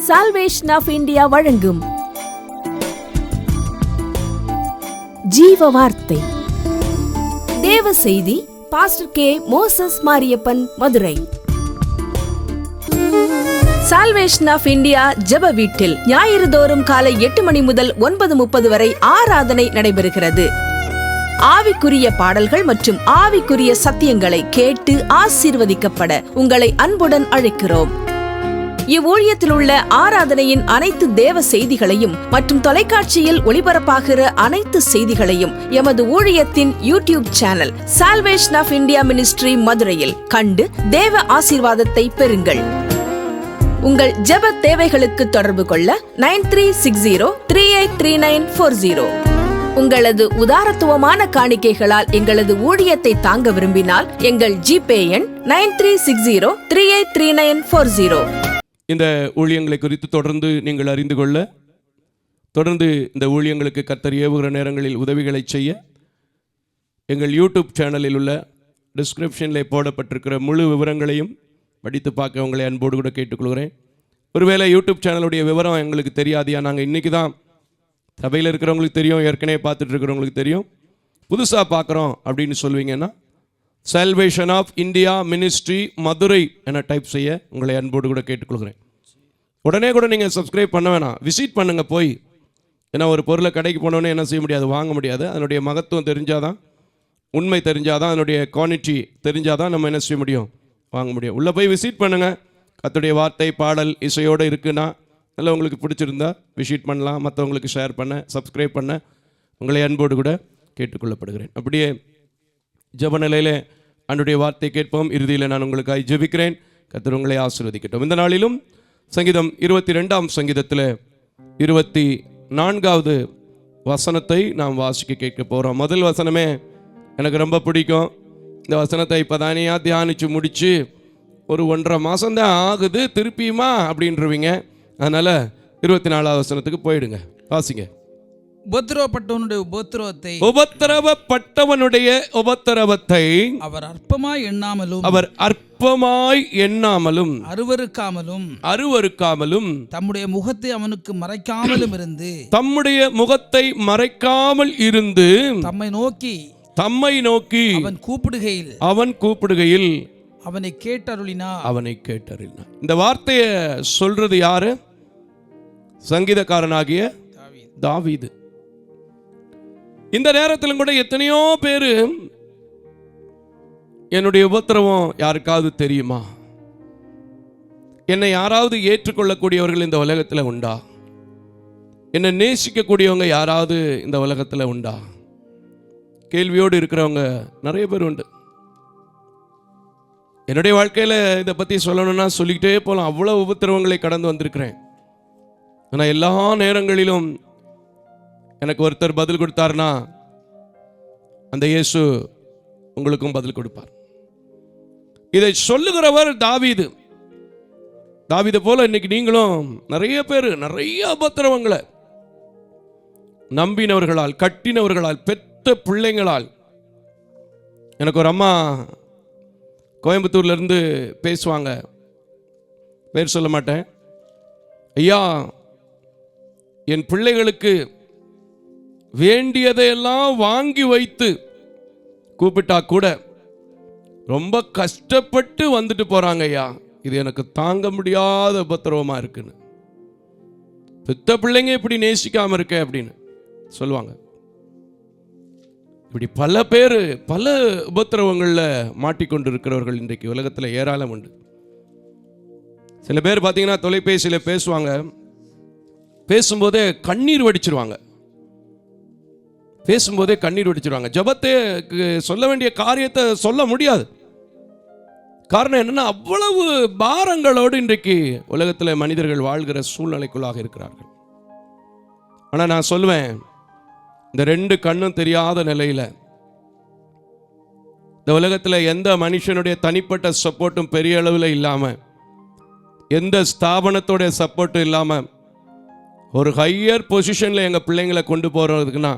Salvation of India வழங்கும் ஜீவ வார்த்தை தேவ செய்தி. Pastor K. Moses Mariappan, Madurai. Salvation of India ஜெப வீட்டில் ஞாயிறு தோறும் காலை 8 மணி முதல் 9:30 வரை ஆராதனை நடைபெறுகிறது. ஆவிக்குரிய பாடல்கள் மற்றும் ஆவிக்குரிய சத்தியங்களை கேட்டு ஆசீர்வதிக்கப்பட உங்களை அன்புடன் அழைக்கிறோம். இவ்வூழியத்தில் உள்ள ஆராதனையின் அனைத்து தேவ செய்திகளையும் மற்றும் தொலைக்காட்சியில் ஒளிபரப்பாகிற அனைத்து செய்திகளையும் எமது ஊழியத்தின் YouTube channel salvation of India ministry மதுரையில் கண்டு தேவ ஆசீர்வாதத்தை பெறுங்கள். உங்கள் ஜெப தேவைகளுக்கு தொடர்பு கொள்ள 9360383940. உங்களது உதாரத்துவமான காணிக்கைகளால் எங்களது ஊழியத்தை தாங்க விரும்பினால் எங்கள் ஜிபே எண் 9360383940. இந்த ஊழியங்களை குறித்து தொடர்ந்து நீங்கள் அறிந்து கொள்ள, தொடர்ந்து இந்த ஊழியங்களுக்கு கர்த்தர் ஏவுகிற நேரங்களில் உதவிகளை செய்ய எங்கள் யூடியூப் சேனலில் உள்ள டிஸ்கிரிப்ஷனில் போடப்பட்டிருக்கிற முழு விவரங்களையும் படித்து பார்க்க உங்களை அன்போடு கூட கேட்டுக்கொள்கிறேன். ஒருவேளை யூடியூப் சேனலுடைய விவரம் எங்களுக்கு தெரியாதியா, நாங்கள் இன்றைக்கி தான் சபையில் இருக்கிறவங்களுக்கு தெரியும், ஏற்கனவே பார்த்துட்டு இருக்கிறவங்களுக்கு தெரியும், புதுசாக பார்க்குறோம் அப்படின்னு சொல்வீங்கன்னா salvation of India ministry Madurai என டைப் செய்ய உங்களை அன்போடு கூட கேட்டுக்கொள்கிறேன். உடனே கூட நீங்கள் சப்ஸ்கிரைப் பண்ண வேணாம், விசிட் பண்ணுங்கள் போய். ஏன்னா ஒரு பொருளை கடைக்கு போனோன்னே என்ன செய்ய முடியாது, வாங்க முடியாது. அதனுடைய மகத்துவம் தெரிஞ்சாதான், உண்மை தெரிஞ்சாதான், அதனுடைய குவாலிட்டி தெரிஞ்சாதான் நம்ம என்ன செய்ய முடியும், வாங்க முடியும். உள்ளே போய் விசிட் பண்ணுங்கள். கர்த்தருடைய வார்த்தை பாடல் இசையோடு இருக்குன்னா நல்லா உங்களுக்கு பிடிச்சிருந்தா விசிட் பண்ணலாம். மற்றவங்களுக்கு ஷேர் பண்ண, சப்ஸ்கிரைப் பண்ண உங்களை அன்போடு கூட கேட்டுக்கொள்ளப்படுகிறேன். அப்படியே ஜெப நிலையில் ஆண்டவருடைய வார்த்தை கேட்போம். இறுதியில் நான் உங்களுக்காக ஜெபிக்கிறேன். கர்த்தர் உங்களை ஆசீர்வதிக்கட்டும். இந்த நாளிலும் சங்கீதம் 22ஆம் சங்கீதத்தில் 24வது வசனத்தை நாம் வாசிக்க கேட்க போகிறோம். முதல் வசனமே எனக்கு ரொம்ப பிடிக்கும். இந்த வசனத்தை இப்போ தானே தியானித்து முடித்து ஒரு 1.5 மாதம்தான் ஆகுது, திருப்பியுமா அப்படின்றவீங்க. அதனால் 24வது வசனத்துக்கு போயிடுங்க, வாசிங்க. உபத்திரவப்பட்டவனுடைய உபத்திரவத்தை, உபத்திரவப்பட்டவனுடைய உபத்திரவத்தை அவர் அற்பமாய் எண்ணாமலும் அருவருக்காமலும் தம்முடைய முகத்தை அவனுக்கு மறைக்காமலும் இருந்து தம்மை நோக்கி அவன் கூப்பிடுகையில் அவனை கேட்டருளினார். இந்த வார்த்தையை சொல்றது யாரு? சங்கீதக்காரனாகிய தாவீது. இந்த நேரத்திலும் கூட எத்தனையோ பேரு என்னுடைய உபத்திரவம் யாருக்காவது தெரியுமா? என்னை யாராவது ஏற்றுக்கொள்ளக்கூடியவர்கள் இந்த உலகத்தில் உண்டா? என்னை நேசிக்கக்கூடியவங்க யாராவது இந்த உலகத்தில் உண்டா? கேள்வியோடு இருக்கிறவங்க நிறைய பேர் உண்டு. என்னுடைய வாழ்க்கையில் இதை பற்றி சொல்லணும்னா சொல்லிக்கிட்டே போகலாம். அவ்வளோ உபத்திரவங்களை கடந்து வந்திருக்கிறேன். ஆனால் எல்லா நேரங்களிலும் எனக்கு ஒருத்தர் பதில் கொடுத்தாருன்னா அந்த இயேசு உங்களுக்கும் பதில் கொடுப்பார். இதை சொல்லுகிறவர் தாவீது. தாவீது போல இன்னைக்கு நீங்களும் நிறைய பேர் நிறைய உபத்திரவங்களை நம்பினவர்களால், கட்டினவர்களால், பெற்ற பிள்ளைங்களால். எனக்கு ஒரு அம்மா கோயம்புத்தூர்லேருந்து பேசுவாங்க, பேர் சொல்ல மாட்டேன். ஐயா, என் பிள்ளைகளுக்கு வேண்டியதையெல்லாம் வாங்கி வைத்து கூப்பிட்டா கூட ரொம்ப கஷ்டப்பட்டு வந்துட்டு போறாங்க ஐயா, இது எனக்கு தாங்க முடியாத உபத்திரவமா இருக்குன்னு. பெத்த பிள்ளைங்க இப்படி நேசிக்காம இருக்க அப்படின்னு சொல்லுவாங்க. இப்படி பல பேர் பல உபத்திரவங்களில் மாட்டிக்கொண்டு இருக்கிறவர்கள் இன்றைக்கு உலகத்தில் ஏராளம் உண்டு. சில பேர் பார்த்தீங்கன்னா தொலைபேசியில் பேசுவாங்க, பேசும்போதே கண்ணீர் வடிச்சிருவாங்க. ஜெபத்தை சொல்ல வேண்டிய காரியத்தை சொல்ல முடியாது. காரணம் என்னன்னா, அவ்வளவு பாரங்களோடு இன்றைக்கு உலகத்தில் மனிதர்கள் வாழ்கிற சூழ்நிலைக்குள்ளாக இருக்கிறார்கள். ஆனால் நான் சொல்லுவேன், இந்த 2 கண்ணும் தெரியாத நிலையில் இந்த உலகத்தில் எந்த மனுஷனுடைய தனிப்பட்ட சப்போர்ட்டும் பெரிய அளவில் இல்லாமல், எந்த ஸ்தாபனத்தோடைய சப்போர்ட்டும் இல்லாமல் ஒரு ஹையர் பொசிஷனில் எங்கள் பிள்ளைங்களை கொண்டு போகிறதுக்குன்னா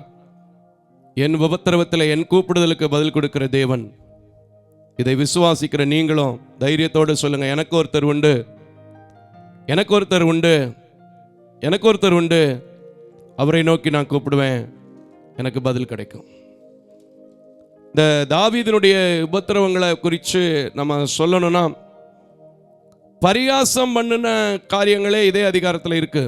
என் உபத்திரவத்தில் என் கூப்பிடுதலுக்கு பதில் கொடுக்கிற தேவன். இதை விசுவாசிக்கிற நீங்களும் தைரியத்தோடு சொல்லுங்க, எனக்கு ஒருத்தர் உண்டு, எனக்கு ஒருத்தர் உண்டு, அவரை நோக்கி நான் கூப்பிடுவேன், எனக்கு பதில் கிடைக்கும். இந்த தாவீதினுடைய உபத்திரவங்களை குறித்து நம்ம சொல்லணும்னா, பரியாசம் பண்ணின காரியங்களே இதே அதிகாரத்தில் இருக்கு.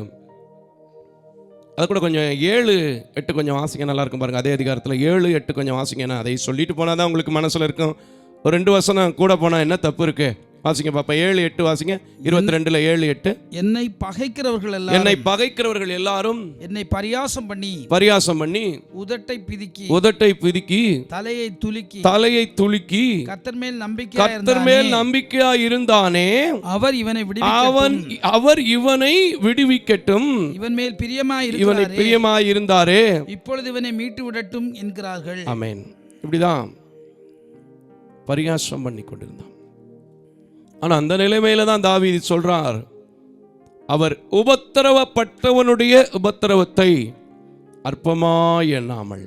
அது கூட கொஞ்சம் 7-8 கொஞ்சம் வாசிங்க, நல்லா இருக்கும் பாருங்க. அதே அதிகாரத்தில் 7-8 கொஞ்சம் வாசிங்கன்னா, அதை சொல்லிட்டு போனால் தான் உங்களுக்கு மனசில் இருக்கும். ஒரு 2 வசனம் கூட போனால் என்ன தப்பு இருக்கு? வாசிங்க பாப்பா, 7-8 வாசிங்க. 22 7-8. என்னை பகைக்கிறவர்கள் எல்லாரும் என்னை பரியாசம் பண்ணி உதட்டை பிதுக்கி தலையை துலுக்கி கர்த்தர் மேல் நம்பிக்கையா இருந்தானே, அவர் இவனை விடுவிக்கட்டும், இவன் மேல் பிரியமாய் இருந்தாரே, இப்பொழுது இவனை மீட்டு விடட்டும் என்கிறார்கள். ஆமென். இப்படிதான் பரியாசம் பண்ணி கொண்டிருந்தான். ஆனா அந்த நிலைமையில தான் தாவீது சொல்றார், அவர் உபத்திரவப்பட்டவனுடைய உபத்திரவத்தை அற்பமாய் எண்ணாமல்.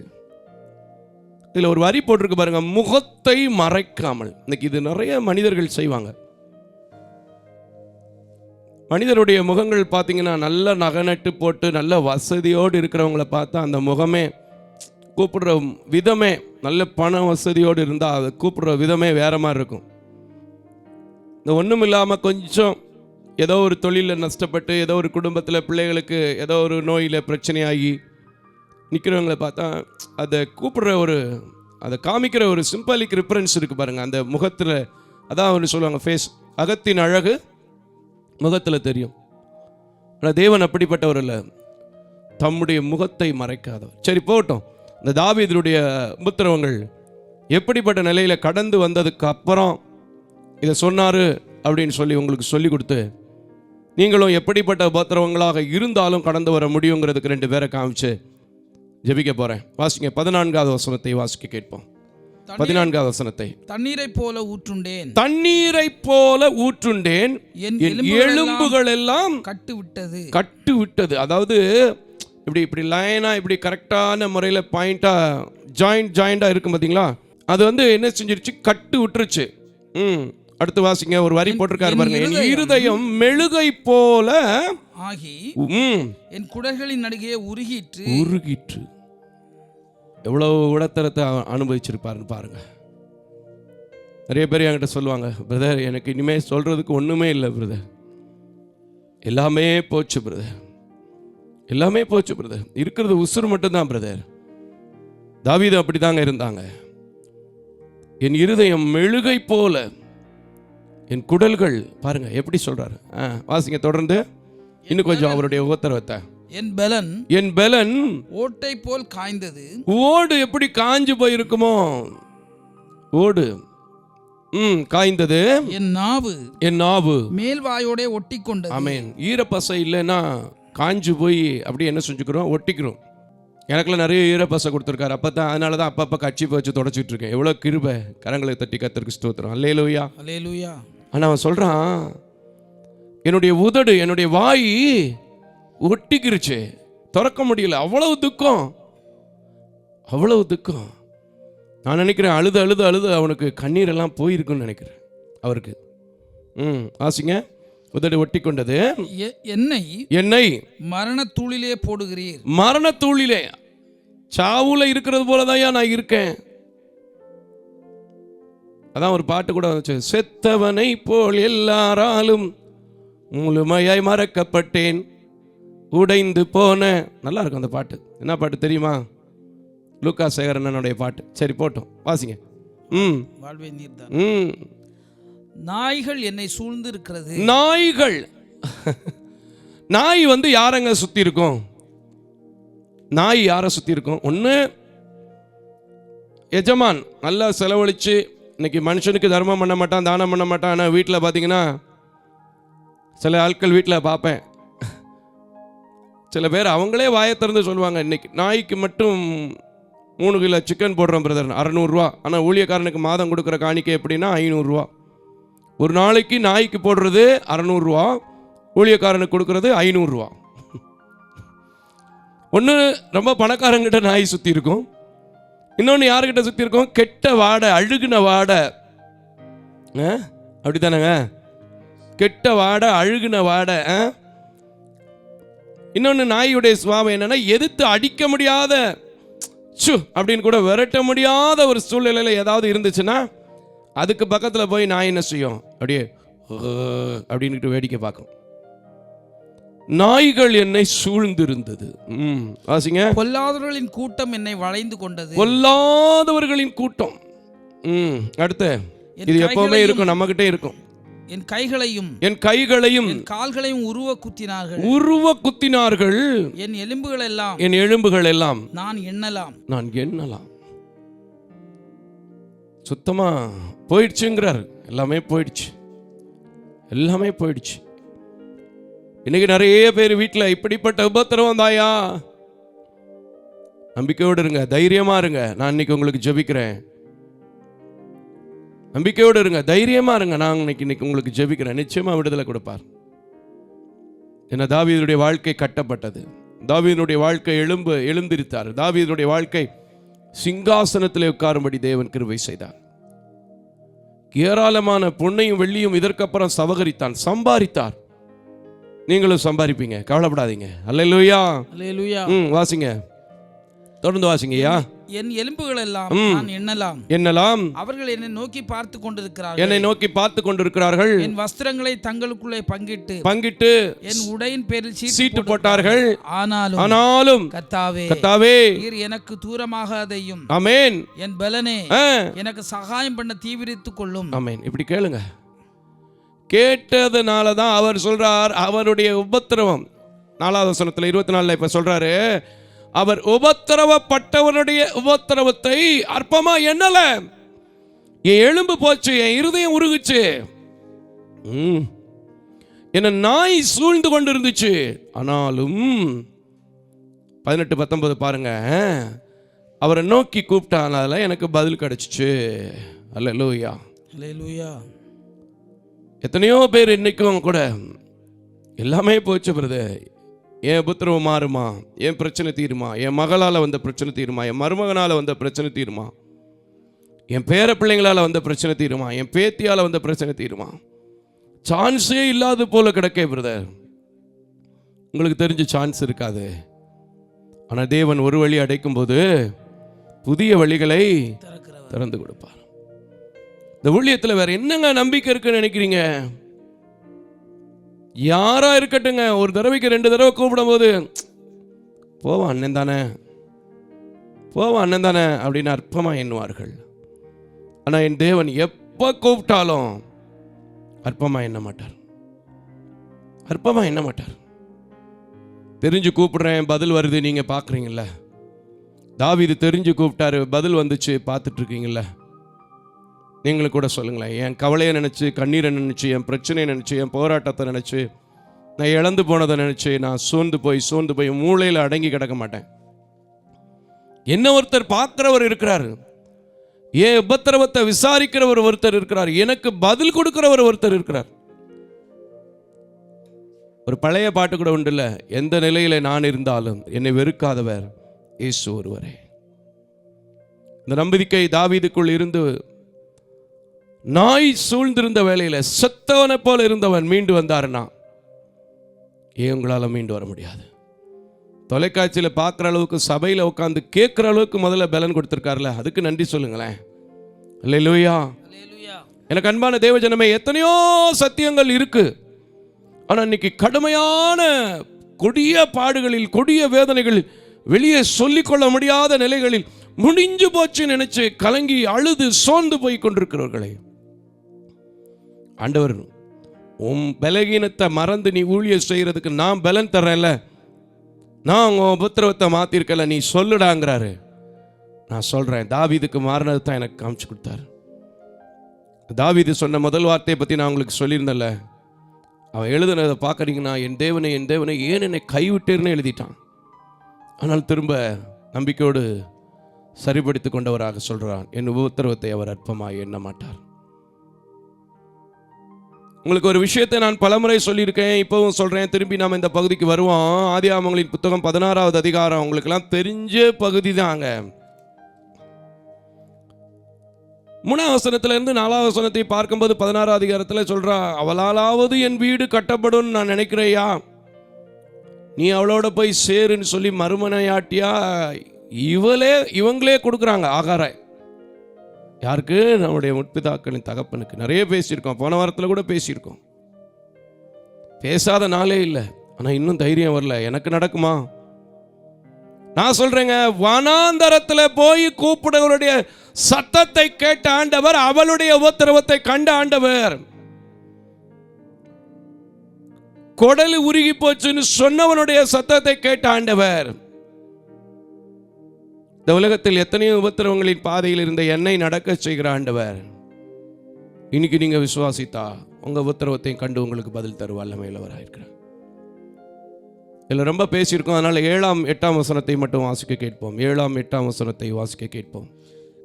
இதுல ஒரு வரி போட்டிருக்கு பாருங்க, முகத்தை மறைக்காமல். இன்னைக்கு இது நிறைய மனிதர்கள் செய்வாங்க. மனிதருடைய முகங்கள் பார்த்தீங்கன்னா நல்ல நகநட்டு போட்டு நல்ல வசதியோடு இருக்கிறவங்களை பார்த்தா அந்த முகமே, கூப்பிடுற விதமே, நல்ல பண வசதியோடு இருந்தால் அதை கூப்பிடுற விதமே வேற மாதிரி இருக்கும். இந்த ஒன்றும் இல்லாமல் கொஞ்சம் ஏதோ ஒரு தொழிலில் நஷ்டப்பட்டு, ஏதோ ஒரு குடும்பத்தில் பிள்ளைகளுக்கு ஏதோ ஒரு நோயில் பிரச்சனையாகி நிற்கிறவங்களை பார்த்தா அதை கூப்பிடுற அதை காமிக்கிற ஒரு சிம்பாலிக் ரிஃபரன்ஸ் இருக்குது பாருங்கள் அந்த முகத்தில். அதான் அவர் சொல்லுவாங்க, ஃபேஸ், அகத்தின் அழகு முகத்தில் தெரியும். ஆனால் தேவன் அப்படிப்பட்டவர் இல்லை, தம்முடைய முகத்தை மறைக்காதவர். சரி போகட்டும். இந்த தாவீதுடைய உபத்திரவங்கள் எப்படிப்பட்ட நிலையில் கடந்து வந்ததுக்கு அப்புறம் இதை சொன்னார் அப்படின்னு சொல்லி உங்களுக்கு சொல்லி கொடுத்து, நீங்களும் எப்படிப்பட்ட உபத்திரவங்களாக இருந்தாலும் கடந்து வர முடியுங்கிறதுக்கு 2 பேரை காமிச்சு ஜெபிக்க போகிறேன். வாசிங்க 14வது வசனத்தை வாசிக்க கேட்போம். 14வது வசனத்தை. தண்ணீரைப் போல ஊற்றுண்டேன், என் எலும்புகள் எல்லாம் கட்டு விட்டது. அதாவது இப்படி லைனா இப்படி கரெக்டான முறையில் ஜாயிண்டா இருக்கும் பார்த்தீங்களா, அது என்ன செஞ்சிருச்சு, கட்டு விட்டுருச்சு. அடுத்து வாசிங்க, ஒரு வரி போட்டிருக்காரு பாருங்க, என் இருதயம் மெழுகை போல ஆகி என் குடல்களின் நடுவே உருகிற்று. எவ்வளவு உடத்தரத்தை அனுபவிச்சிருப்பாருன்னு பாருங்க. நிறைய பேர் என்கிட்ட சொல்லுவாங்க, பிரதர் எனக்கு இனிமே சொல்றதுக்கு ஒண்ணுமே இல்லை பிரதர், எல்லாமே போச்சு பிரதர், எல்லாமே போச்சு பிரதர், இருக்கிறது உசுறு மட்டும்தான் பிரதர். தாவீது அப்படிதாங்க இருந்தாங்க. என் இருதயம் மெழுகை போல, என் குடல்கள் பாருங்க எப்படி சொல்றாரு. வாசிங்க தொடர்ந்து இன்னும் கொஞ்சம் அவருடைய உபத்திரவத்தை. என் பலன் ஓட்டை போல் காய்ந்தது. ஓடு எப்படி காஞ்சு போயிருக்குமோ, ஓடு காய்ந்தது. என் நாவு மேல் வாயோட ஒட்டி கொண்டது. ஆமென். ஈரப்பசை இல்லைன்னா காஞ்சு போய் அப்படி என்ன செஞ்சுக்கிறோம், ஒட்டிக்கிறோம். எனக்குலாம் நிறைய ஈரப்பசை கொடுத்துருக்காரு. அதனால தான் அப்பப்போ கட்சி வச்சு தொடச்சிட்டு இருக்கேன். எவ்வளோ கிருபை, கரங்களை தட்டி கர்த்தருக்கு ஸ்தோத்திரம். அல்லேலூயா, அல்லேலூயா. ஆனால் அவன் சொல்கிறான், என்னுடைய உதடு, என்னுடைய வாய் ஒட்டிக்கிருச்சு, திறக்க முடியல. அவ்வளவு துக்கம். நான் நினைக்கிறேன் அழுது அவனுக்கு கண்ணீரெல்லாம் போயிருக்குன்னு நினைக்கிறேன் அவருக்கு. வாசிங்க, உதடு ஒட்டி கொண்டது. என்னை மரணத்தூளிலே போடுகிறீர். மரணத்தூளிலே, சாவுல இருக்கிறது போலதான் நான் இருக்கேன். அதான் ஒரு பாட்டு கூட வந்துச்சு, செத்தவனை போல் எல்லாராலும் முழுமையாய் மறக்கப்பட்டேன், உடைந்து போன. நல்லா இருக்கும் அந்த பாட்டு. என்ன பாட்டு தெரியுமா? லூக்கா சேகரனுடைய பாட்டு. சரி போட்டோம், வாசிங்க. வாழ்வே நீர்தான். நாய்கள் என்னை சூழ்ந்து இருக்கிறது. நாய் யாரங்க சுத்தி இருக்கும்? நாய் யாரை சுத்தி இருக்கும்? ஒன்று எஜமான் நல்லா செலவழிச்சு, இன்னைக்கு மனுஷனுக்கு தர்மம் பண்ண மாட்டான், தானம் பண்ண மாட்டான். ஆனால் வீட்டில் பார்த்தீங்கன்னா சில ஆட்கள் வீட்டில் பார்ப்பேன், சில பேர் அவங்களே வாயை திறந்து சொல்லுவாங்க, இன்னைக்கு நாய்க்கு மட்டும் 3 கிலோ சிக்கன் போடுறோம் பிரதர், 600 ரூபா. ஆனால் ஊழியக்காரனுக்கு மாதம் கொடுக்குற காணிக்கை எப்படின்னா 500 ரூபா. ஒரு நாளைக்கு நாய்க்கு போடுறது 600 ரூபா, ஊழியக்காரனுக்கு கொடுக்கறது 500 ரூபா. ஒன்று ரொம்ப பணக்காரங்கிட்ட நாய் சுற்றி இருக்கும், இன்னொன்று யாருக்கிட்ட சுற்றி இருக்கும்? கெட்ட வாடை, அழுகுன வாடை. அப்படித்தானங்க? கெட்ட வாடை, அழுகுன வாடை. இன்னொன்று நாயுடைய சுபாவம் என்னன்னா, எதிர்த்து அடிக்க முடியாத அப்படின்னு கூட விரட்ட முடியாத ஒரு சூழ்நிலையில் ஏதாவது இருந்துச்சுன்னா அதுக்கு பக்கத்தில் போய் நாய் என்ன செய்யும், அப்படியே அப்படின்னுட்டு வேடிக்கை பார்க்கும். நாய்கள் என்னை சூழ்ந்திருந்தது. வாசிங்க. பொல்லாதவர்களின் கூட்டம் என்னை வளைந்து கொண்டது. பொல்லாதவர்களின் கூட்டம். அடுத்து இது எப்பவுமே இருக்கும், நம்ம கிட்டே இருக்கும். என் கைகளையும் என் கால்களையும் உருவ குத்தினார்கள். என் எலும்புகள் எல்லாம் நான் எண்ணலாம். சுத்தமா போயிடுச்சுங்கிறார். எல்லாமே போயிடுச்சு. இன்னைக்கு நிறைய பேர் வீட்டில் இப்படிப்பட்ட உபத்திரவம் தாயா, நம்பிக்கையோடு இருங்க, தைரியமா இருங்க. நான் இன்னைக்கு உங்களுக்கு ஜெபிக்கிறேன். நம்பிக்கையோடு இருங்க, தைரியமா இருங்க. நான் இன்னைக்கு உங்களுக்கு ஜெபிக்கிறேன். நிச்சயமா விடுதலை கொடுப்பார். ஏன்னா தாவீதுடைய வாழ்க்கை கட்டப்பட்டது. தாவீதுடைய வாழ்க்கை எழுந்திருத்தார். தாவீதுடைய வாழ்க்கை சிங்காசனத்திலே உட்காரும்படி தேவன் கிருபை செய்தார். ஏராளமான பொன்னையும் வெள்ளியும் இதற்கப்புறம் சம்பாதித்தார். நீங்களும் சம்பாதிப்பீங்க, கவலைப்படாதீங்க. அல்லேலூயா. வாசிங்க, தொடர்ந்து வாசிங்கய்யா. என் எலும்புகள் எல்லாம் நான் எண்ணலாம். அவர்கள் என்னை நோக்கி பார்த்து கொண்டிருக்கிறார்கள். என் வஸ்திரங்களை தங்களுக்குள்ளே பங்கிட்டு என் உடையின் பேரில் சீட்டு போட்டார்கள். ஆனாலும் கர்த்தாவே நீர் எனக்கு தூரமாகாதையும். ஆமென். என் பலனே எனக்கு சகாயம் பண்ண தீவிரித்துக் கொள்ளும். ஆமென். இப்படி கேளுங்க. கேட்டதுனால தான் அவர் சொல்றார், அவருடைய உபத்திரவம் 4வது வசனத்துல 24 இப்ப சொல்றாரு, அவர் உபத்திரவப்பட்டவருடைய உபத்திரவத்தை அற்பமா எண்ணல. என் எலும்பு போச்சு, என் இருதயம் உருகுச்சு, என்ன நாய் சூழ்ந்து கொண்டு இருந்துச்சு. ஆனாலும் 18-19 பாருங்க, அவரை நோக்கி கூப்பிட்டானால எனக்கு பதில் கிடைச்சிச்சு. அல்லேலூயா. எத்தனையோ பேர் இன்னைக்கும் கூட எல்லாமே போச்சு பிரதர், என் உபத்திரவம் மாறுமா, என் பிரச்சனை தீருமா, என் மகளால் வந்த பிரச்சனை தீருமா, என் மருமகனால் வந்த பிரச்சனை தீருமா, என் பேர பிள்ளைங்களால் வந்த பிரச்சனை தீருமா, என் பேத்தியால் வந்த பிரச்சனை தீருமா, சான்ஸே இல்லாத போல கிடக்கே பிரதர். உங்களுக்கு தெரிஞ்ச சான்ஸ் இருக்காது. ஆனால் தேவன் ஒரு வழி அடைக்கும் போது புதிய வழிகளை திறந்து கொடுப்பார். இந்த ஊழியத்தில் வேற என்னங்க நம்பிக்கை இருக்குன்னு நினைக்கிறீங்க? யாரா இருக்கட்டுங்க, ஒரு தடவைக்கு 2 தடவை கூப்பிடும் போது போவான் அண்ணன் தானே அப்படின்னு அற்பமா எண்ணுவார்கள். ஆனா என் தேவன் எப்ப கூப்பிட்டாலும் அற்பமா எண்ண மாட்டார். தெரிஞ்சு கூப்பிடுறேன், பதில் வருது, நீங்க பாக்குறீங்கல்ல. தாவீது தெரிஞ்சு கூப்பிட்டாரு, பதில் வந்துச்சு, பார்த்துட்டு இருக்கீங்கல்ல. நீங்களும் கூட சொல்லுங்களேன், என் கவலையை நினச்சி, கண்ணீரை நினச்சி, என் பிரச்சனையை நினச்சி, என் போராட்டத்தை நினச்சி, நான் இழந்து போனதை நினச்சி நான் சோர்ந்து போய் மூளையில் அடங்கி கிடக்க மாட்டேன். என்ன ஒருத்தர் பார்க்கிறவர் இருக்கிறார், என் உபத்திரவத்தை விசாரிக்கிறவர் ஒருத்தர் இருக்கிறார், எனக்கு பதில் கொடுக்கிறவர் ஒருத்தர் இருக்கிறார். ஒரு பழைய பாட்டு கூட உண்டு இல்ல, எந்த நிலையில நான் இருந்தாலும் என்னை வெறுக்காதவர் இயேசு ஒருவரே. இந்த நம்பிக்கை தாவீதுக்குள் இருந்து நாய் சூழ்ந்திருந்த வேளையில செத்தவனை போல இருந்தவன் மீண்டு வந்தாருன்னா ஏன் உங்களால் மீண்டு வர முடியாது? தொலைக்காட்சியில் பார்க்குற அளவுக்கு, சபையில் உட்காந்து கேட்குற அளவுக்கு முதல்ல பலன் கொடுத்துருக்காருல, அதுக்கு நன்றி சொல்லுங்களேன். அல்லேலூயா. எனக்கு அன்பான தேவஜனமே, எத்தனையோ சத்தியங்கள் இருக்கு. ஆனால் இன்னைக்கு கடுமையான கொடிய பாடுகளில், கொடிய வேதனைகளில், வெளியே சொல்லிக்கொள்ள முடியாத நிலைகளில் முடிஞ்சு போச்சு நினைச்சு கலங்கி அழுது சோர்ந்து போய் கொண்டிருக்கிறவர்களை ஆண்டவர், உன் பலகீனத்தை மறந்து நீ ஊழியம் செய்யறதுக்கு நான் பலன் தர்றேன்ல, நான் உங்க உபத்திரவத்தை மாத்திருக்கல, நீ சொல்லுடாங்கிறாரு. நான் சொல்றேன், தாவீதுக்கு மாறினது தான் எனக்கு காமிச்சு கொடுத்தாரு. தாவீது சொன்ன முதல் வார்த்தையை பத்தி நான் உங்களுக்கு சொல்லியிருந்தேன்ல, அவன் எழுதுனதை பார்க்குறீங்கன்னா, என் தேவனை ஏன் என்னை கைவிட்டேர்னு எழுதிட்டான். ஆனால் திரும்ப நம்பிக்கையோடு சரிபடுத்தி கொண்டவராக சொல்றான், என் உபத்திரவத்தை அவர் அற்பமாய் எண்ண மாட்டார். உங்களுக்கு ஒரு விஷயத்தை நான் பலமுறை சொல்லியிருக்கேன், இப்பவும் சொல்றேன், திரும்பி நாம் இந்த பகுதிக்கு வருவோம். ஆதியாகமங்களின் புத்தகம் 16வது அதிகாரம் உங்களுக்கெல்லாம் தெரிஞ்ச பகுதி தாங்க. 3ஆம் வசனத்திலிருந்து 4ஆம் வசனத்தை பார்க்கும்போது 16ஆம் அதிகாரத்தில் சொல்றா, அவளாலாவது என் வீடு கட்டப்படும் நான் நினைக்கிறையா, நீ அவளோட போய் சேருன்னு சொல்லி மறுமனையாட்டியா இவங்களே கொடுக்குறாங்க ஆகாரம். யாருக்கு? நம்முடைய முற்பிதாக்களின் தகப்பனுக்கு. நிறைய பேசியிருக்கோம், போன வாரத்தில் கூட பேசியிருக்கோம். பேசாத நாளே இல்லை. ஆனால் இன்னும் தைரியம் வரல. எனக்கு நடக்குமா? நான் சொல்றேங்க, வனாந்தரத்தில் போய் கூப்பிடுவருடைய சத்தத்தை கேட்ட ஆண்டவர், அவளுடைய உபத்திரவத்தை கண்ட ஆண்டவர். கொடலு உருகி போச்சுன்னு சொன்னவனுடைய சத்தத்தை கேட்ட ஆண்டவர். இந்த உலகத்தில் எத்தனையோ உபத்திரவங்களின் பாதையில் இருந்த என்னை நடக்க செய்கிற ஆண்டவர். இன்னைக்கு நீங்க விசுவாசித்தா உங்க உபத்திரவத்தையும் கண்டு உங்களுக்கு பதில் தருவ வல்லமையுள்ளவராயிருக்கிறார். இதில் ரொம்ப பேசியிருக்கோம், அதனால 7ஆம் 8ஆம் வசனத்தை மட்டும் வாசிக்க கேட்போம். 7ஆம் 8ஆம் வசனத்தை வாசிக்க கேட்போம்.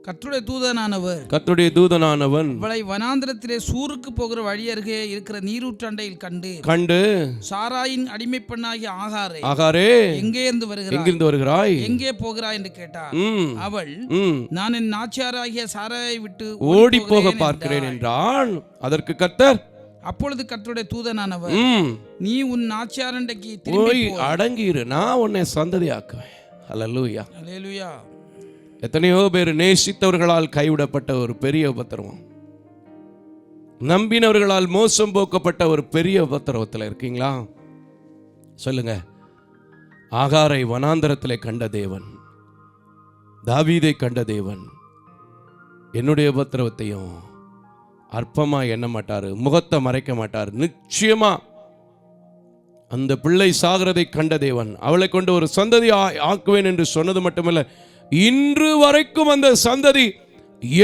கர்த்தருடைய தூதனானவன் அவளை வனாந்திரத்திலே சூருக்கு போகிற வழி அருகே இருக்கிற நீரூற்றண்டையில் கண்டு சாராயின் அடிமை பெண்ணாகிய ஆகாரே எங்கிருந்து வருகிறாய் எங்கே போகிறாய் என்று கேட்டார். அவள், நான் என் நாச்சியாராகிய சாராயை விட்டு ஓடி போக பார்க்கிறேன் என்றான். அதற்கு கர்த்தர், அப்பொழுது கர்த்தருடைய தூதனானவர், நீ உன் நாச்சியாரண்டைக்கு போய் அடங்கிரு, நான் உன்னை சந்ததியாக்குவேன். அல்லேலூயா, அல்லேலூயா. எத்தனையோ பேர் நேசித்தவர்களால் கைவிடப்பட்ட ஒரு பெரிய உபத்திரவம், நம்பினவர்களால் மோசம் போக்கப்பட்ட ஒரு பெரிய உபத்திரவத்தில் இருக்கீங்களா? சொல்லுங்க. ஆகாரை வனாந்தரத்திலே கண்ட தேவன், தாவீதை கண்ட தேவன் என்னுடைய உபத்திரவத்தையும் அற்பமா எண்ண மாட்டாரு, முகத்தை மறைக்க மாட்டார். நிச்சயமா அந்த பிள்ளை சாகிறதை கண்ட தேவன் அவளை கொண்டு ஒரு சந்ததி ஆக்குவேன் என்று சொன்னது மட்டுமல்ல, இன்று வரைக்கும் அந்த சந்ததி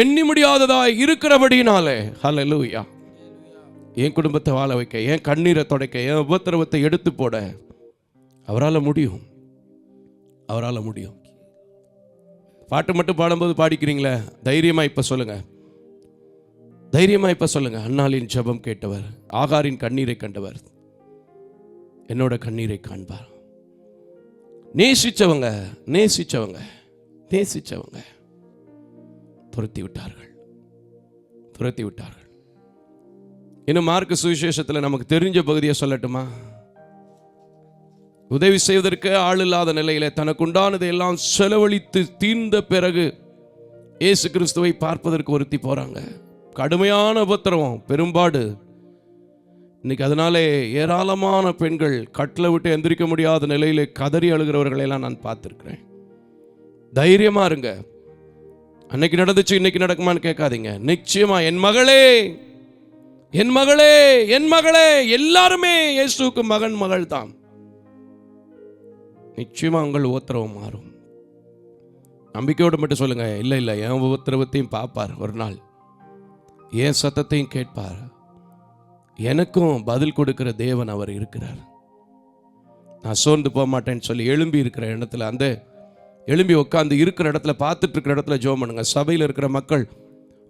எண்ணி முடியாததாய் இருக்கிறபடினாலே, ஹல்லேலூயா, என் குடும்பத்தை வாழ வைக்க, என் கண்ணீரை துடைக்க, என் உபத்திரவத்தை எடுத்து போட அவரால் முடியும். அவரால் முடியும். பாட்டு மட்டும் பாடும்போது பாடிக்கிறீங்களே, தைரியமா இப்ப சொல்லுங்க, தைரியமா இப்ப சொல்லுங்க. அன்னாளின் ஜெபம் கேட்டவர், ஆகாரின் கண்ணீரை கண்டவர் என்னோட கண்ணீரை காண்பார். நேசிச்சவங்க துரத்தி விட்டார்கள். இன்னும் மார்க்கு சுவிசேஷத்தில் நமக்கு தெரிஞ்ச பகுதியை சொல்லட்டுமா? உதவி செய்வதற்கு ஆள் இல்லாத நிலையில தனக்குண்டானதை எல்லாம் செலவழித்து தீர்ந்த பிறகு இயேசு கிறிஸ்துவை பார்ப்பதற்கு ஒருத்தி போறாங்க. கடுமையான உபத்திரவம், பெரும்பாடு. இன்னைக்கு அதனாலே ஏராளமான பெண்கள் கட்டில விட்டு எந்திரிக்க முடியாத நிலையில கதறி அழுகிறவர்களெல்லாம் நான் பார்த்துருக்கிறேன். தைரியமா இருங்க. அன்னைக்கு நடந்துச்சு, இன்னைக்கு நடக்குமான்னு கேட்காதீங்க. நிச்சயமா என் மகளே எல்லாருமே இயேசுவுக்கு மகள் தான். நிச்சயமா உங்கள் உபத்திரவம் மாறும். நம்பிக்கையோடு மட்டும் சொல்லுங்க, இல்லை என் உபத்திரவத்தையும் பார்ப்பார் ஒரு நாள், என் சத்தத்தையும் கேட்பார், எனக்கும் பதில் கொடுக்கிற தேவன் அவர் இருக்கிறார். நான் சோர்ந்து போக மாட்டேன்னு சொல்லி எழும்பி இருக்கிற இடத்துல, அந்த எழும்பி உட்காந்து இருக்கிற இடத்துல, பார்த்துட்டு இருக்கிற இடத்துல ஜெபம் பண்ணுங்க. சபையில் இருக்கிற மக்கள்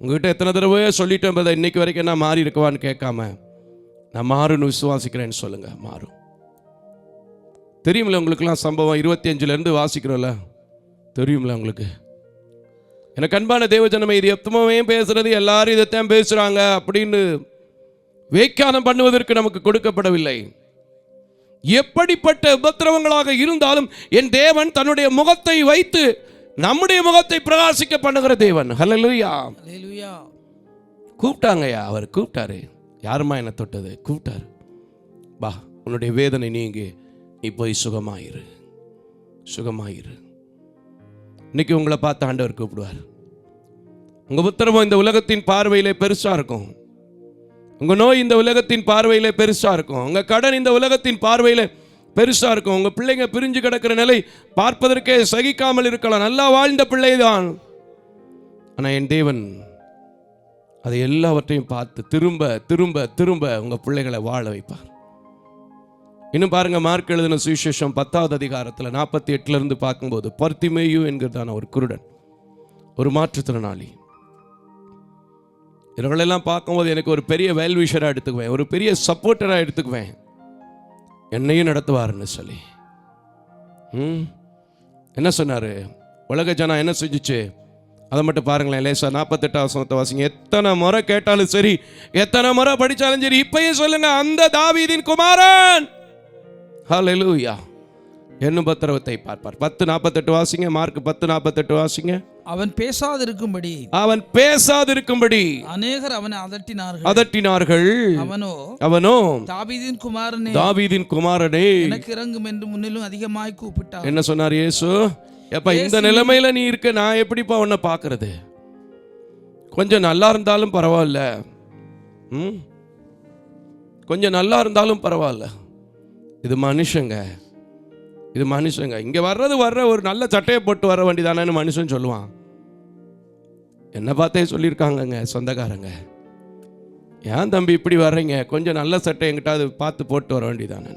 உங்ககிட்ட எத்தனை தடவை சொல்லிட்டேன் பதா, இன்னைக்கு வரைக்கும் நான் மாறி இருக்கவான்னு கேட்காம, நான் மாறுன்னு விசுவாசிக்கிறேன்னு சொல்லுங்க, மாறும். தெரியுமில்ல உங்களுக்குலாம் சம்பவம் 25லேருந்து வாசிக்கிறோம்ல, தெரியுமில்ல உங்களுக்கு. எனக்கு அன்பான தேவஜனமே, இது எப்பவுமே பேசுறது எல்லாரும் இதைத்தான் பேசுறாங்க அப்படின்னு வேக்கானம் பண்ணுவதற்கு நமக்கு கொடுக்கப்படவில்லை. எப்படிப்பட்ட உபத்திரவங்களாக இருந்தாலும் என் தேவன் தன்னுடைய முகத்தை வைத்து நம்முடைய முகத்தை பிரகாசிக்க பண்ணுகிற தேவன். ஹல்லேலூயா, அல்லேலூயா. கூப்பிட்டாங்கய்யா, அவர் கூப்பிட்டாரு. யாருமா என்ன தொட்டது? கூப்பிட்டாரு. பா, உன்னுடைய வேதனை நீங்கி நீ போய் சுகமாயிரு. இன்னைக்கு உங்களை பார்த்து ஆண்டவர் கூப்பிடுவார். உங்க உபத்திரவம் இந்த உலகத்தின் பார்வையிலே பெருசா இருக்கும். உங்க நோய் இந்த உலகத்தின் பார்வையிலே பெருசா இருக்கும். உங்க கடன் இந்த உலகத்தின் பார்வையில பெருசா இருக்கும். உங்க பிள்ளைங்க பிரிஞ்சு கிடக்கிற நிலை பார்ப்பதற்கே சகிக்காமல் இருக்கலாம். நல்லா வாழ்ந்த பிள்ளைதான். ஆனா என் தேவன் அதை எல்லாவற்றையும் பார்த்து திரும்ப திரும்ப திரும்ப உங்க பிள்ளைகளை வாழ வைப்பார். இன்னும் பாருங்க, மார்க் எழுதின சுவிசேஷம் 10வது அதிகாரத்தில் 48 பார்க்கும்போது, பர்திமேயு என்கிறதான ஒரு குருடன், ஒரு மாற்றுத்திறனாளி. இவர்களெல்லாம் பார்க்கும்போது எனக்கு ஒரு பெரிய வெல்விஷராக எடுத்துக்குவேன், ஒரு பெரிய சப்போர்ட்டராக எடுத்துக்குவேன். என்னையும் நடத்துவாருன்னு சொல்லி என்ன சொன்னாரு? உலக ஜனம் என்ன செஞ்சிச்சு? அதை மட்டும் பாருங்களேன். லேசா 48 வசனத்தை வாசிங்க. எத்தனை முறை கேட்டாலும் சரி, எத்தனை முறை படித்தாலும் சரி, இப்பயும் சொல்லுங்க, அந்த தாவீதின் குமாரன். ஹல்லேலூயா. என்னும் பத்திரவத்தை பார்ப்பார். 10:48 வாசிங்க. மார்க் 10:48 வாசிங்க. அவன் பேசாதிருக்கும்படி அநேகர் அவனை அதட்டினார்கள். அவனோ தாவீதின் குமாரனே எனக்கு இறங்கும் என்று முன்னிலும் அதிகமாய் கூப்பிட்டார். என்ன சொன்னார் இயேசு? எப்ப இந்த நிலைமையில நீ இருக்க, நான் எப்படிப்பா உன்னை பார்க்கறது? கொஞ்சம் நல்லா இருந்தாலும் பரவாயில்ல, கொஞ்சம் நல்லா இருந்தாலும் பரவாயில்ல, இது மனுஷங்க, இது மனுஷங்க. இங்க வர்ற ஒரு நல்ல சட்டையை போட்டு வர வேண்டியதானு மனுஷன் சொல்லுவான். என்ன பார்த்தே சொல்லியிருக்காங்கங்க சொந்தக்காரங்க, ஏன் தம்பி இப்படி வர்றீங்க, கொஞ்சம் நல்ல சட்டை என்கிட்ட அது பார்த்து போட்டு வர வேண்டியதானு.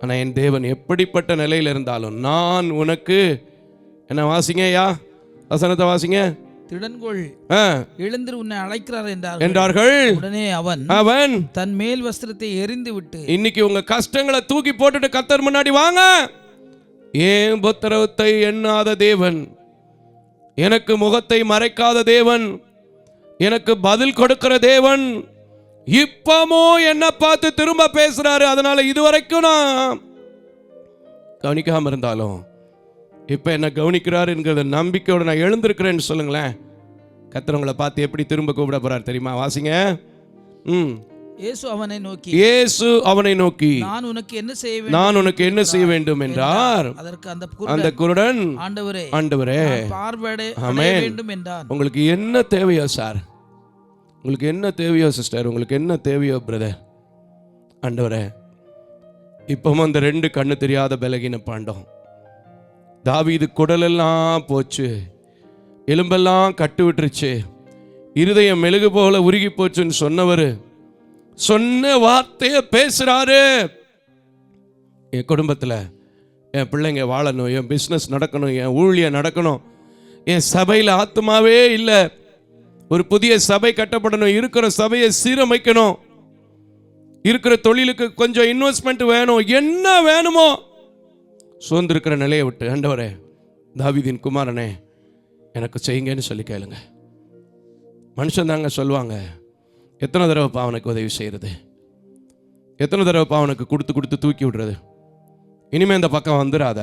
ஆனால் என் தேவன் எப்படிப்பட்ட நிலையில் இருந்தாலும் நான் உனக்கு என்ன வாசிங்க ஐயா, வசனத்தை வாசிங்க. திடன்கொள், எழுந்து உன்னை அழைக்கிறார் என்றார்கள். உடனே அவன் தன் மேல் வஸ்திரத்தை எறிந்து விட்டு, இன்னைக்கு உங்க கஷ்டங்களை தூக்கி போட்டுட்டு கர்த்தர் முன்னாடி வாங்க. ஏன் உபத்திரவத்தை எண்ணாத தேவன், எனக்கு முகத்தை மறைக்காத தேவன், எனக்கு பதில் கொடுக்கிற தேவன் இப்பமோ என்ன பார்த்து திரும்ப பேசுறாரு. அதனால இதுவரைக்கும் நான் கவனிக்காம இருந்தாலும் இப்ப என்ன கவனிக்கிறாரு என்கிற நம்பிக்கையோட நான் எழுந்திருக்கிறேன்னு சொல்லுங்களேன். கர்த்தர் உங்களை பார்த்து எப்படி திரும்ப கூப்பிட போறாரு தெரியுமா? வாசிங்க. இயேசு அவனை நோக்கி நான் உனக்கு என்ன செய்ய வேண்டும் என்றார். அதற்கு அந்த குருடன், ஆண்டவரே ஆமென், உங்களுக்கு என்ன தேவையோ சார், உங்களுக்கு என்ன தேவையோ சிஸ்டர், உங்களுக்கு என்ன தேவையோ பிரதர், ஆண்டவரே இப்பவும் அந்த 2 கண்ணு தெரியாத பலகீன பாண்டம், தாவீது குடலெல்லாம் போச்சு, எலும்பெல்லாம் கட்டு விட்டுருச்சு, இருதயம் மெழுகு போல உருகி போச்சுன்னு சொன்னவர் சொன்ன வார்த்தையை பேசுறாரு. என் குடும்பத்தில் என் பிள்ளைங்க வாழணும், என் பிஸ்னஸ் நடக்கணும், என் ஊழியம் நடக்கணும், என் சபையில் ஆத்மாவே இல்லை, ஒரு புதிய சபை கட்டப்படணும், இருக்கிற சபையை சீரமைக்கணும், இருக்கிற தொழிலுக்கு கொஞ்சம் இன்வெஸ்ட்மெண்ட் வேணும், என்ன வேணுமோ சோர்ந்திருக்கிற நிலையை விட்டு, ஆண்டவரே தாவீதின் குமாரனே எனக்கு செய்யுங்கன்னு சொல்லி கேளுங்க. மனுஷன் தாங்க சொல்லுவாங்க, எத்தனை தடவை பாவனுக்கு உதவி செய்யறது, எத்தனை தடவை பாவனுக்கு கொடுத்து தூக்கி விடுறது, இனிமே இந்த பக்கம் வந்துடாத,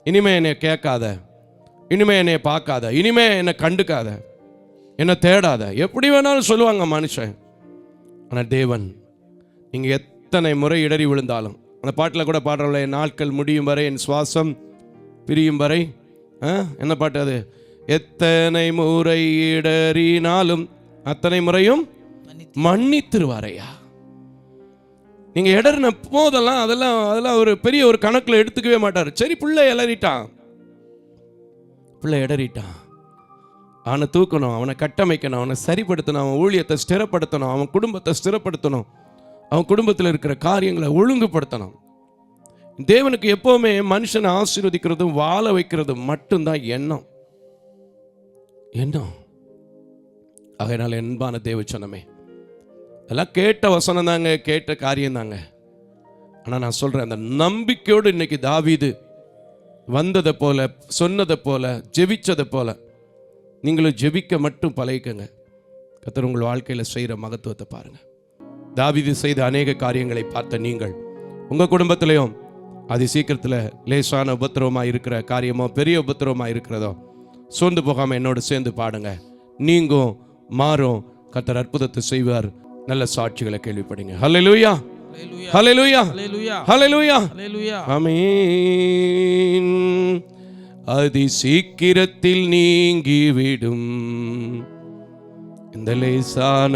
இனிமே என்னை கேட்காத, இனிமே என்னை பார்க்காத, இனிமே என்னை கண்டுக்காத, என்னை தேடாத, எப்படி வேணாலும் சொல்லுவாங்க மனுஷன். ஆனால் தேவன், நீங்கள் எத்தனை முறை இடறி விழுந்தாலும், அந்த பாட்டில் கூட பாடுறோம்ல, என் நாட்கள் முடியும் வரை, என் சுவாசம் பிரியும் வரை, என்ன பாட்டு அது? எத்தனை முறை இடறினாலும் அத்தனை முறையும் மன்னித்திருவாரையா. நீங்கள் இடறின போதெல்லாம் அதெல்லாம் ஒரு பெரிய ஒரு கணக்கில் எடுத்துக்கவே மாட்டார். சரி, பிள்ளை இடறிட்டான், அவனை தூக்கணும், அவனை கட்டமைக்கணும், அவனை சரிப்படுத்தணும், அவன் ஊழியத்தை ஸ்திரப்படுத்தணும், அவன் குடும்பத்தை ஸ்திரப்படுத்தணும், அவன் குடும்பத்தில் இருக்கிற காரியங்களை ஒழுங்குபடுத்தணும். தேவனுக்கு எப்பவுமே மனுஷனை ஆசீர்வதிக்கிறதும் வாழ வைக்கிறதும் மட்டும்தான் எண்ணம். அதனால என்பான தேவச்சனமே, அதெல்லாம் கேட்ட வசனம் தாங்க, கேட்ட காரியம் தாங்க. ஆனால் நான் சொல்றேன், அந்த நம்பிக்கையோடு இன்னைக்கு தாவீது வந்ததை போல, சொன்னதை போல, ஜெபிச்சதை போல நீங்களும் ஜெபிக்க மட்டும் பழகிக்கங்க. கர்த்தர் உங்கள் வாழ்க்கையில் செய்கிற மகத்துவத்தை பாருங்க. தாவீது செய்த அநேக காரியங்களை பார்த்த நீங்கள் உங்கள் குடும்பத்திலையும் அது சீக்கிரத்தில் லேசான உபத்திரவமாக இருக்கிற காரியமோ பெரிய உபத்திரவமாக இருக்கிறதோ சோர்ந்து போகாமல் என்னோடு சேர்ந்து பாடுங்க. நீங்கும் மாறும், கர்த்தர் அற்புதத்தை செய்வார். நல்ல சாட்சிகளை கேள்விப்படுங்க. ஹல்லேலூயா, ஹல்லேலூயா, ஹல்லேலூயா, ஆமென். அதி சீக்கிரத்தில் நீங்கிவிடும் இந்த லேசான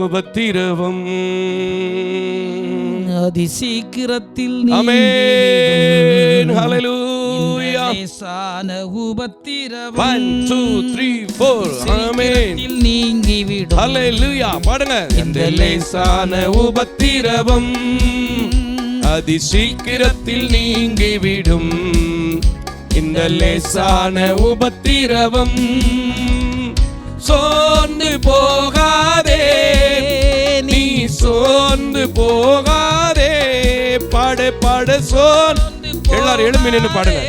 உபத்திரவம், அதி சீக்கிரத்தில் ஆமென். ஹல்லேலூயா, லேசான உபத்திரவம். 1 2 3 4 ஆமென். நீங்கிவிடும். ஹல்லேலூயா, பாடுங்க. இந்த லேசான உபத்திரவம் அதி சீக்கிரத்தில் நீங்கிவிடும், இந்த லேசான உபத்திரவம். சோர்ந்து போகாதே, நீ சோர்ந்து போகாதே, பாடு பாடு சோர்ந்து எல்லாரும் எழும்பி நின்று பாடுங்க.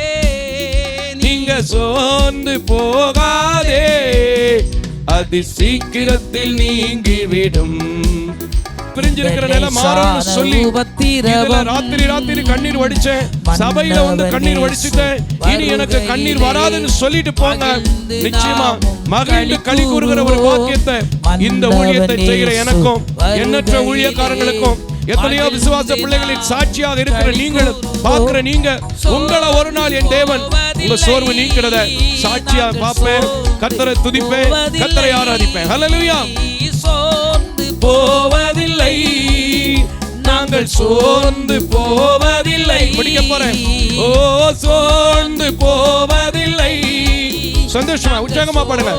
நீ நீங்க சோர்ந்து போகாதே, அது சீக்கிரத்தில் நீங்கிவிடும். பிரிஞ்சிருக்கிற நிலை மாறும்னு சொல்லி இதுல ராத்திரி கண்ணீர் வடிச்சேன், சபையில வந்து கண்ணீர் வடிச்சுட்டேன், இனி எனக்கு கண்ணீர் வராதுன்னு சொல்லிட்டு போங்க. நிச்சயமா மகிழ்ந்து களி கூறுகிற ஒரு வாக்கியத்தை இந்த ஊழியத்தை செய்கிற எனக்கும் எண்ணற்ற ஊழியக்காரங்களுக்கும் எத்தனையோ விசுவாச பிள்ளைகளின் சாட்சியாக இருக்கிற நீங்களும் பார்க்கிற நீங்க உங்களை ஒரு நாள் என் தேவன் உங்க சோர்வு நீக்கிறத சாட்சியா பார்ப்பேன். கர்த்தரை துதிப்பேன், கர்த்தரை ஆராதிப்பேன். ஹல்லேலூயா. சோர்ந்து போவதில்லை, நாங்கள் சோர்ந்து போவதில்லை. படிக்க போறேன். ஓ சோர்ந்து போவதில்லை. சந்தோஷமா உற்சாகமா பாடுங்க.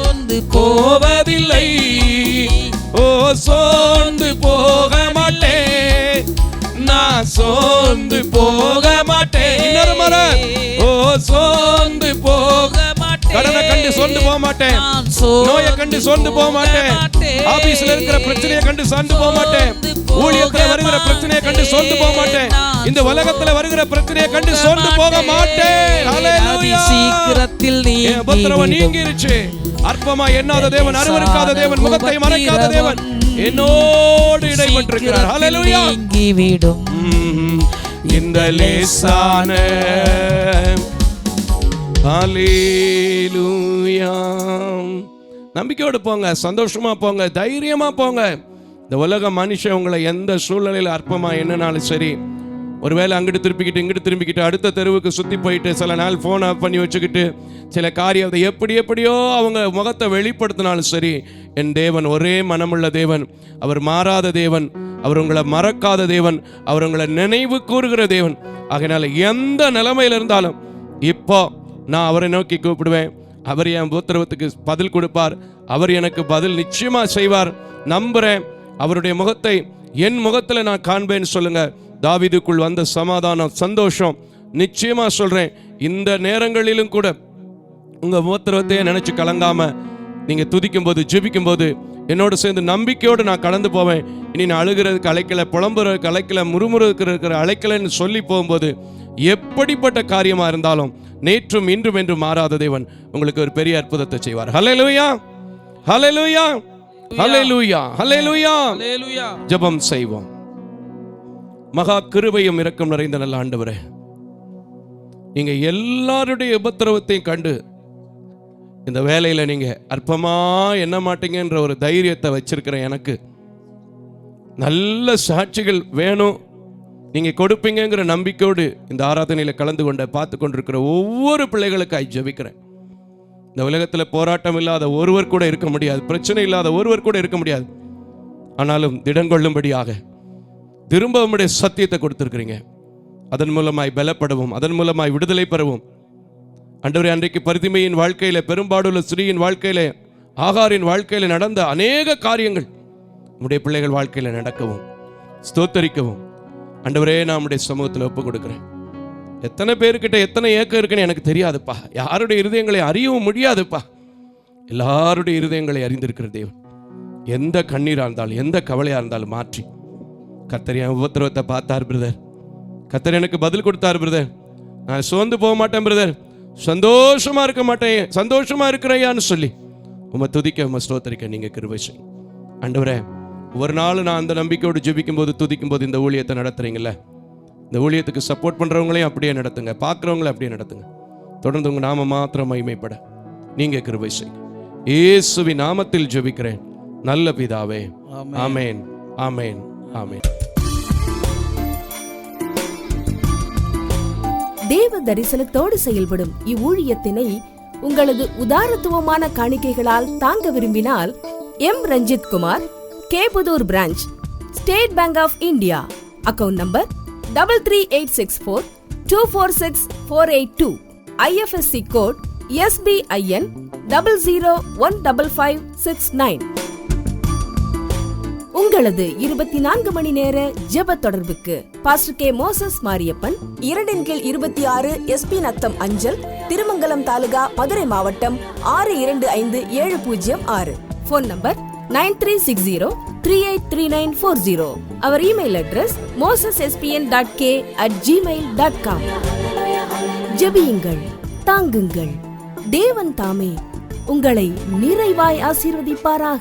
போவதில்லை, ஓ சோர்ந்து போக மாட்டேன், நான் சோர்ந்து போக மாட்டேன். இன்னொரு முறை, ஓ சோர்ந்து போக மாட்டேன். கடனை கண்டு சோர்ந்து போக மாட்டேன், நோயை கண்டு சோர்ந்து போக மாட்டேன், ஆபீஸ்ல இருக்கிற பிரச்சனையை கண்டு சோர்ந்து போக மாட்டேன், ஊழியத்துல வருகிற பிரச்சனையை கண்டு சோர்ந்து போக மாட்டேன், இந்த உலகத்துல வருகிற பிரச்சனையை கண்டு சோர்ந்து போக மாட்டேன். ஹல்லேலூயா. சீக்கிரத்தில் நீங்கிருச்சு. அற்பமா எண்ணாத தேவன், அருவருக்காத தேவன், முகத்தை மறைக்காத தேவன் என்னோடு இடைப்பட்டிருக்கிறார். ஹல்லேலூயா. இந்த லேசான ஹல்லேலூயா. நம்பிக்கையோடு போங்க, சந்தோஷமா போங்க, தைரியமா போங்க. இந்த உலக மனுஷன் உங்களை எந்த சூழ்நிலையில் அற்பமா என்னன்னாலும் சரி, ஒருவேளை அங்கிட்டு திருப்பிக்கிட்டு இங்கிட்டு திரும்பிக்கிட்டு அடுத்த தெருவுக்கு சுற்றி போயிட்டு சில நாள் ஃபோன் ஆஃப் பண்ணி வச்சுக்கிட்டு சில காரியத்தை எப்படியோ அவங்க முகத்தை வெளிப்படுத்தினாலும் சரி, என் தேவன் ஒரே மனமுள்ள தேவன், அவர் மாறாத தேவன், அவர் உங்களை மறக்காத தேவன், அவர் உங்களை நினைவு கூறுகிற தேவன். ஆகையினால எந்த நிலைமையில் இருந்தாலும் இப்போ நான் அவரை நோக்கி கூப்பிடுவேன், அவர் என் உத்தரவுக்கு பதில் கொடுப்பார், அவர் எனக்கு பதில் நிச்சயமா செய்வார். நம்புறேன். அவருடைய முகத்தை என் முகத்தில் நான் காண்பேன்னு சொல்லுங்க. தாவீதுக்குள் வந்த சமாதானம், சந்தோஷம், நிச்சயமா சொல்றேன், இந்த நேரங்களிலும் கூட உங்க உத்தரவத்தையே நினைச்சு கலங்காம நீங்க துதிக்கும் போது ஜெபிக்கும் போது என்னோட சேர்ந்து நம்பிக்கையோடு நான் கடந்து போவேன். இனி நான் அழுகிறதுக்கு அழைக்கல, புலம்புறதுக்கு அழைக்கல, முறுமுறுக்கிறதுக்கு அழைக்கலன்னு சொல்லி போகும்போது எப்படிப்பட்ட காரியமா இருந்தாலும் நேற்றும் இன்றும் என்று மாறாத தேவன் உங்களுக்கு ஒரு பெரிய அற்புதத்தை செய்வார். ஹல்லேலூயா, ஹல்லேலூயா, ஹல்லேலூயா, ஹல்லேலூயா, ஹல்லேலூயா. ஜெபம் செய்வோம். மகா கிருபையும் இரக்கம் நிறைந்த நல்ல ஆண்டவரே, நீங்க எல்லாருடைய உபத்திரவத்தையும் கண்டு இந்த வேலையில நீங்க அற்பமா எண்ண மாட்டீங்கன்ற ஒரு தைரியத்தை வச்சிருக்கிற எனக்கு நல்ல சாட்சிகள் வேணும், நீங்க கொடுப்பீங்கிற நம்பிக்கையோடு இந்த ஆராதனையில கலந்து கொண்ட பார்த்து கொண்டிருக்கிற ஒவ்வொரு பிள்ளைகளுக்காய் ஜெபிக்கிறேன். இந்த உலகத்தில் போராட்டம் இல்லாத ஒருவர் கூட இருக்க முடியாது, பிரச்சனை இல்லாத ஒருவர் கூட இருக்க முடியாது. ஆனாலும் திடங்கொள்ளும்படியாக திரும்ப உம்முடைய சத்தியத்தை கொடுத்திருக்கிறீங்க. அதன் மூலமாய் பலப்படவும், அதன் மூலமாய் விடுதலை பெறவும். ஆண்டவரே, அன்றைக்கு பரிதிமையின் வாழ்க்கையில, பெரும்பாடுள்ள ஸ்திரீயின் வாழ்க்கையில, ஆகாரின் வாழ்க்கையில நடந்த அநேக காரியங்கள் நம்முடைய பிள்ளைகள் வாழ்க்கையில நடக்கவும் ஸ்தோத்தரிக்கவும் ஆண்டவரே நான் நம்முடைய சமூகத்தில் ஒப்பு கொடுக்கிறேன். எத்தனை பேருக்கிட்ட எத்தனை ஏக்கம் இருக்குன்னு எனக்கு தெரியாதுப்பா, யாருடைய இருதயங்களை அறியவும் முடியாதுப்பா. எல்லாருடைய இருதயங்களை அறிந்திருக்கிற தேவன், எந்த கண்ணீராக இருந்தாலும் எந்த கவலையாக இருந்தாலும் மாற்றி கர்த்தர் என் உபத்திரவத்தை பார்த்தார் பிரதர், கர்த்தர் எனக்கு பதில் கொடுத்தார் பிரதர், நான் சோர்ந்து போக மாட்டேன் பிரதர், சந்தோஷமா இருக்க மாட்டேன், சந்தோஷமா இருக்கிறையான்னு சொல்லி உம்மை துதிக்க உம்மை ஸ்தோத்தரிக்க நீங்க கிருபை செய்யுங்க. ஆண்டவரே, ஒரு நாள் நான் அந்த நம்பிக்கையோடு ஜெபிக்கும் போது துதிக்கும் போது இந்த ஊழியத்தை நடத்துறீங்கல்ல, இந்த ஊழியத்துக்கு சப்போர்ட் பண்றவங்களையும் அப்படியே நடத்துங்க, பார்க்குறவங்களையும் அப்படியே நடத்துங்க. தொடர்ந்து உங்க நாம மாத்திரம் மகிமைப்பட நீங்க கிருபை செய்யுங்க. இயேசுவின் நாமத்தில் ஜெபிக்கிறேன் நல்ல பிதாவே, ஆமென், ஆமென், ஆமென். தேவ தரிசனத்தோடு செயல்படும் இவ்வூழியத்தினை உங்களது உதாரத்துவமான காணிக்கைகளால் தாங்க விரும்பினால் M Ranjith Kumar, Kepudur branch, State Bank of India, account number 3386424648, IFSC code SBIN 00155569. உங்களது 24 மணி நேர ஜெப தொடர்புக்கு pastor K Moses Mariyappan, 2/26 SP Natham அஞ்சல், திருமங்கலம் தாலுகா, மதுரை மாவட்டம் 625706. Phone number 9360383940. அவர் இமெயில் அட்ரஸ் mosespn.k@gmail.com. ஜெபியுங்கள், தாங்குங்கள். தேவன் தாமே உங்களை நிறைவாய் ஆசீர்வதிப்பாராக.